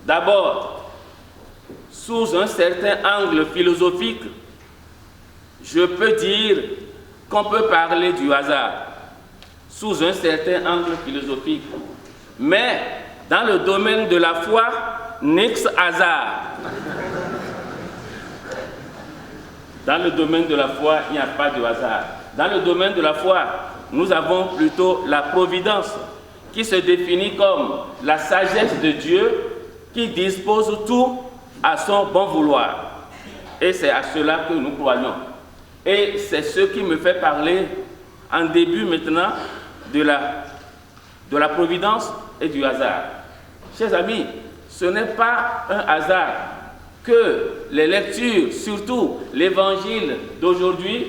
D'abord, sous un certain angle philosophique, je peux dire qu'on peut parler du hasard, sous un certain angle philosophique. Mais dans le domaine de la foi, nix hasard. Dans le domaine de la foi, il n'y a pas de hasard. Dans le domaine de la foi, nous avons plutôt la providence, qui se définit comme la sagesse de Dieu qui dispose tout à son bon vouloir. Et c'est à cela que nous croyons. Et c'est ce qui me fait parler en début maintenant de la providence et du hasard. Chers amis, ce n'est pas un hasard que les lectures, surtout l'évangile d'aujourd'hui,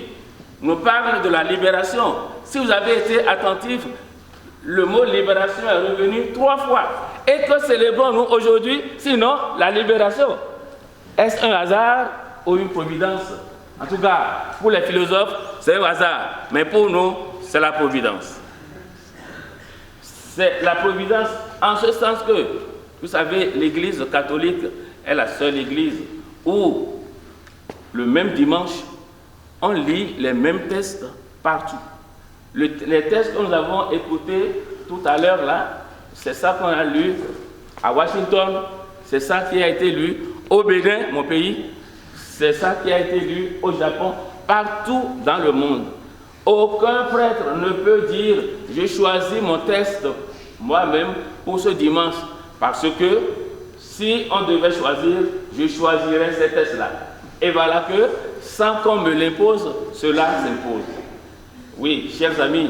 nous parlent de la libération. Si vous avez été attentifs, le mot libération est revenu 3 fois. Et que célébrons-nous aujourd'hui, sinon la libération? Est-ce un hasard ou une providence? En tout cas, pour les philosophes, c'est un hasard. Mais pour nous, c'est la providence. C'est la providence en ce sens que, vous savez, l'Église catholique est la seule Église où, le même dimanche, on lit les mêmes textes partout. Les textes que nous avons écoutés tout à l'heure là, c'est ça qu'on a lu à Washington, c'est ça qui a été lu au Bénin, mon pays, c'est ça qui a été lu au Japon, partout dans le monde. Aucun prêtre ne peut dire « je choisis mon texte moi-même pour ce dimanche » parce que si on devait choisir, je choisirais ces textes-là. Et voilà que, sans qu'on me l'impose, cela s'impose. Oui, chers amis,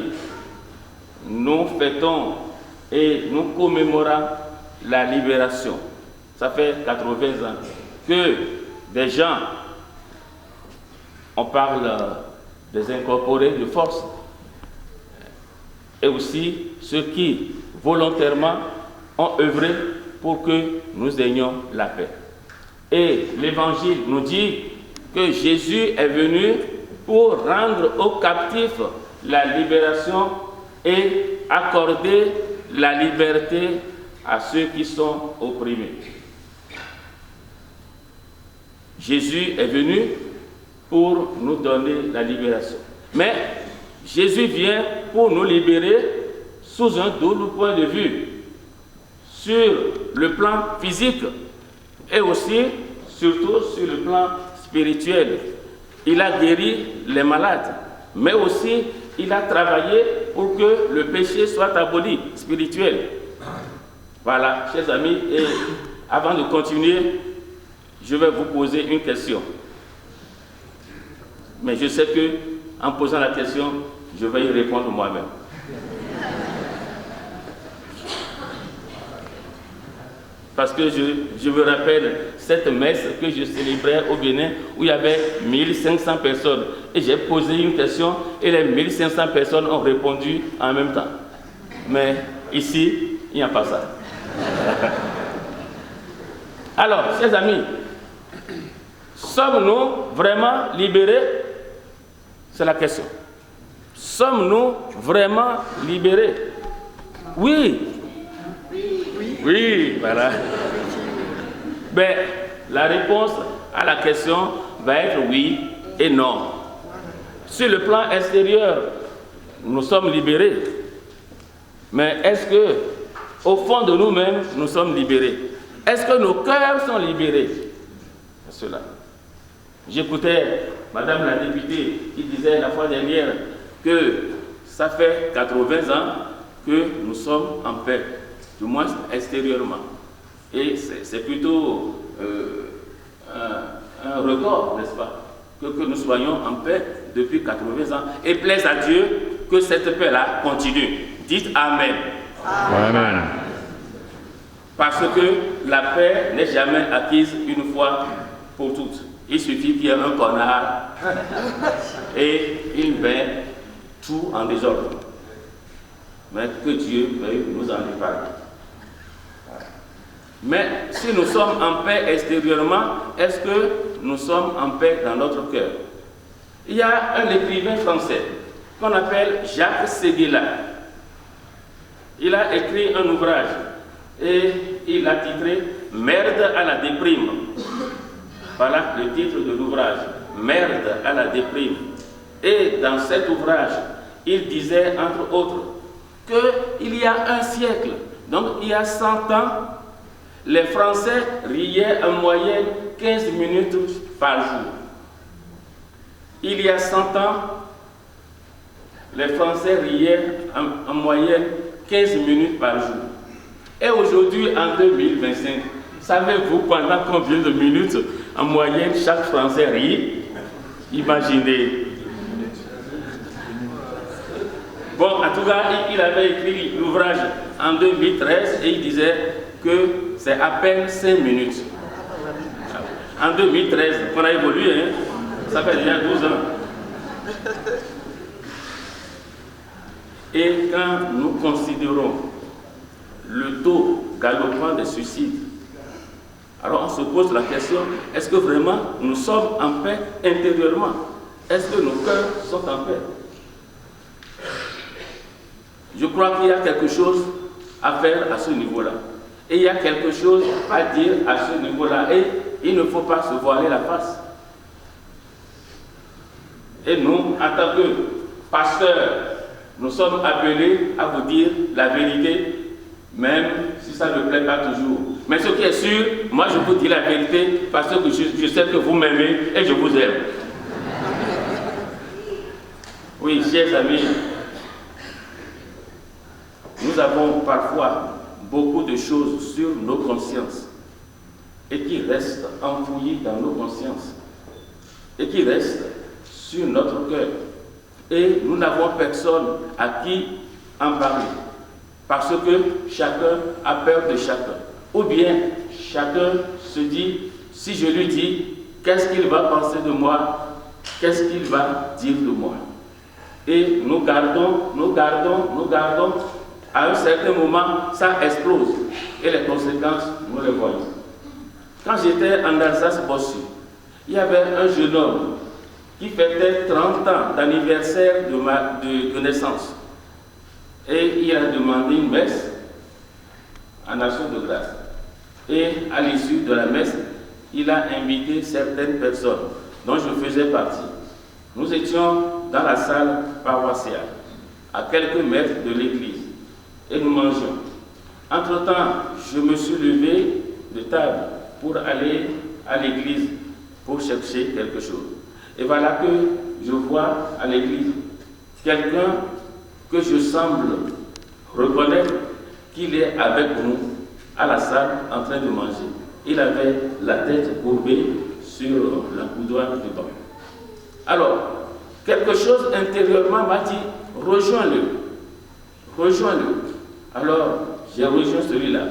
nous fêtons et nous commémorons la libération. Ça fait 80 ans que des gens, on parle des incorporés de force, et aussi ceux qui volontairement ont œuvré pour que nous ayons la paix. Et l'Évangile nous dit que Jésus est venu pour rendre aux captifs la libération et accorder la liberté à ceux qui sont opprimés. Jésus est venu pour nous donner la libération. Mais Jésus vient pour nous libérer sous un double point de vue, sur le plan physique et aussi, surtout, sur le plan spirituel. Il a guéri les malades, mais aussi il a travaillé pour que le péché soit aboli, spirituel. Voilà, chers amis, et avant de continuer, je vais vous poser une question. Mais je sais que, en posant la question, je vais y répondre moi-même. Parce que je me rappelle cette messe que je célébrais au Bénin où il y avait 1500 personnes. Et j'ai posé une question et les 1500 personnes ont répondu en même temps. Mais ici, il n'y a pas ça. Alors, chers amis, sommes-nous vraiment libérés? C'est la question. Sommes-nous vraiment libérés? Oui. Oui, voilà. Ben, la réponse à la question va être oui et non. Sur le plan extérieur, nous sommes libérés. Mais est-ce que, au fond de nous-mêmes, nous sommes libérés? Est-ce que nos cœurs sont libérés? C'est cela. J'écoutais Madame la députée qui disait la fois dernière que ça fait 80 ans que nous sommes en paix, du moins extérieurement. Et c'est plutôt un record, n'est-ce pas, que nous soyons en paix depuis 80 ans. Et plaise à Dieu que cette paix-là continue. Dites Amen. Amen. Parce que la paix n'est jamais acquise une fois pour toutes. Il suffit qu'il y ait un connard et il met tout en désordre. Mais que Dieu veuille nous en épargner. Mais si nous sommes en paix extérieurement, est-ce que nous sommes en paix dans notre cœur? Il y a un écrivain français qu'on appelle Jacques Séguéla. Il a écrit un ouvrage et il l'a titré « Merde à la déprime ». Voilà le titre de l'ouvrage, « Merde à la déprime ». Et dans cet ouvrage, il disait, entre autres, qu'il y a un siècle, donc il y a 100 ans, les Français riaient en moyenne 15 minutes par jour. Il y a 100 ans, les Français riaient en moyenne 15 minutes par jour. Et aujourd'hui, en 2025, savez-vous pendant combien de minutes en moyenne chaque Français rit? Imaginez. Bon, en tout cas, il avait écrit l'ouvrage en 2013 et il disait que c'est à peine 5 minutes. En 2013, on a évolué, hein? Ça fait déjà 12 ans. Et quand nous considérons le taux galopant des suicides, alors on se pose la question, est-ce que vraiment nous sommes en paix intérieurement? Est-ce que nos cœurs sont en paix? Je crois qu'il y a quelque chose à faire à ce niveau-là. Et il y a quelque chose à dire à ce niveau-là. Et il ne faut pas se voiler la face. Et nous, en tant que pasteurs, nous sommes appelés à vous dire la vérité, même si ça ne plaît pas toujours. Mais ce qui est sûr, moi je vous dis la vérité parce que je sais que vous m'aimez et je vous aime. Oui, chers amis, nous avons parfois beaucoup de choses sur nos consciences et qui restent enfouies dans nos consciences et qui restent sur notre cœur. Et nous n'avons personne à qui en parler parce que chacun a peur de chacun. Ou bien chacun se dit, si je lui dis, qu'est-ce qu'il va penser de moi? Qu'est-ce qu'il va dire de moi? Et nous gardons. À un certain moment, ça explose. Et les conséquences, nous les voyons. Quand j'étais en Alsace-Bossu, il y avait un jeune homme qui fêtait 30 ans d'anniversaire de naissance. Et il a demandé une messe en action de grâce. Et à l'issue de la messe, il a invité certaines personnes dont je faisais partie. Nous étions dans la salle paroissiale, à quelques mètres de l'église. Et nous mangeons. Entre-temps, je me suis levé de table pour aller à l'église pour chercher quelque chose. Et voilà que je vois à l'église quelqu'un que je semble reconnaître qu'il est avec nous à la salle en train de manger. Il avait la tête courbée sur la coudoir du banc. Alors, quelque chose intérieurement m'a dit, rejoins-le. Alors, j'ai rejoint celui-là.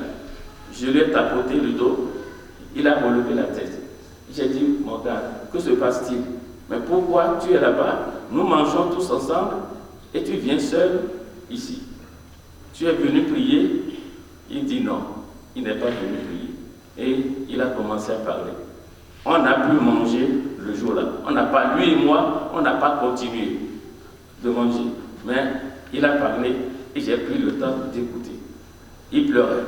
Je lui ai tapoté le dos. Il a relevé la tête. J'ai dit, mon gars, que se passe-t-il? Mais pourquoi tu es là-bas? Nous mangeons tous ensemble et tu viens seul ici. Tu es venu prier? Il dit non, il n'est pas venu prier. Et il a commencé à parler. On n'a plus mangé le jour-là. On n'a pas, lui et moi, on n'a pas continué de manger. Mais il a parlé et j'ai pris le temps d'écouter. Il pleurait.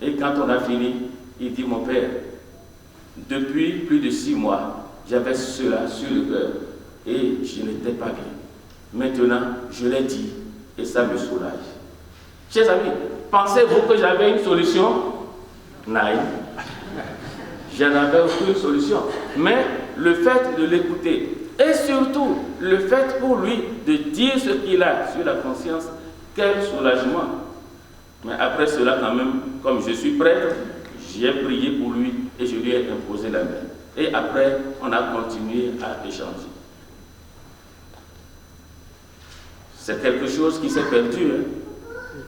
Et quand on a fini, il dit, mon père, depuis plus de 6 mois, j'avais cela sur le cœur et je n'étais pas bien. Maintenant, je l'ai dit et ça me soulage. Chers amis, pensez-vous que j'avais une solution? Non. Je n'avais aucune solution. Mais le fait de l'écouter et surtout le fait pour lui de dire ce qu'il a sur la conscience, quel soulagement. Mais après cela, quand même, comme je suis prêtre, j'ai prié pour lui et je lui ai imposé la main. Et après, on a continué à échanger. C'est quelque chose qui s'est perdu. Hein?